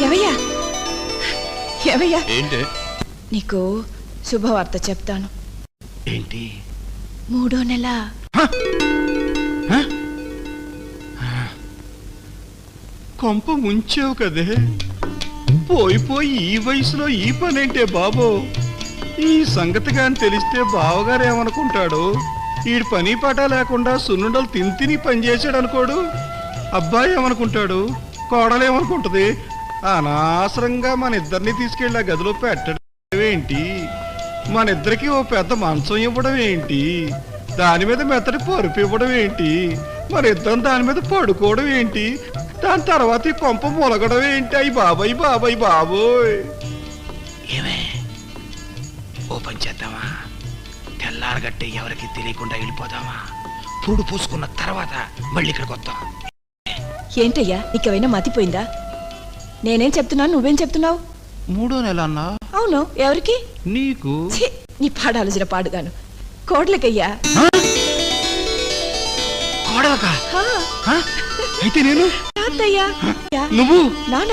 ఏవయ్యా ఏవయ్యా ఏంటి? నీకు శుభవార్త చెప్తాను. ఏంటి? 3వ నెల. కొంప ముంచావు కదే. పోయి ఈ వయసులో ఈ పనేంటే బాబో? ఈ సంగతిగా అని తెలిస్తే బావగారు ఏమనుకుంటాడు? ఈడు పని పాట లేకుండా సున్నుండలు తిని పనిచేసాడు అనుకోడు. అబ్బాయి ఏమనుకుంటాడు? కోడలేమనుకుంటది? అనవసరంగా మన ఇద్దరిని తీసుకెళ్ళి ఆ గదిలో పెట్టడం ఏంటి? మన ఇద్దరికి ఓ పెద్ద మంచం ఇవ్వడం ఏంటి? దాని మీద మెత్తటి పరుపు ఇవ్వడం ఏంటి? మన ఇద్దరం దాని మీద పడుకోవడం ఏంటి? దాని తర్వాత ఈ కొంప మొలగడం ఏంటి? అయ్యి బాబాయ్ బాబాయ్ బాబోయ్. ఏమే ఓపెన్ చేద్దామా? తెల్లారగట్టే ఎవరికి తెలియకుండా వెళ్ళిపోదామా? పురుడు పూసుకున్న తర్వాత మళ్ళీ ఇక్కడికి వద్దాం. ఏంటయ్యా నీకేమైనా మతిపోయిందా? నేనేం చెప్తున్నాను, నువ్వేం చెప్తున్నావు? 3వ నెల అన్నా? అవును, ఎవరికి? నీకు. నీ పాడాలోచన పాడుగాను. కోడలకయ్యా. కోడలకా? అయితే నేను తాతయ్యా. నువ్వు నాన్న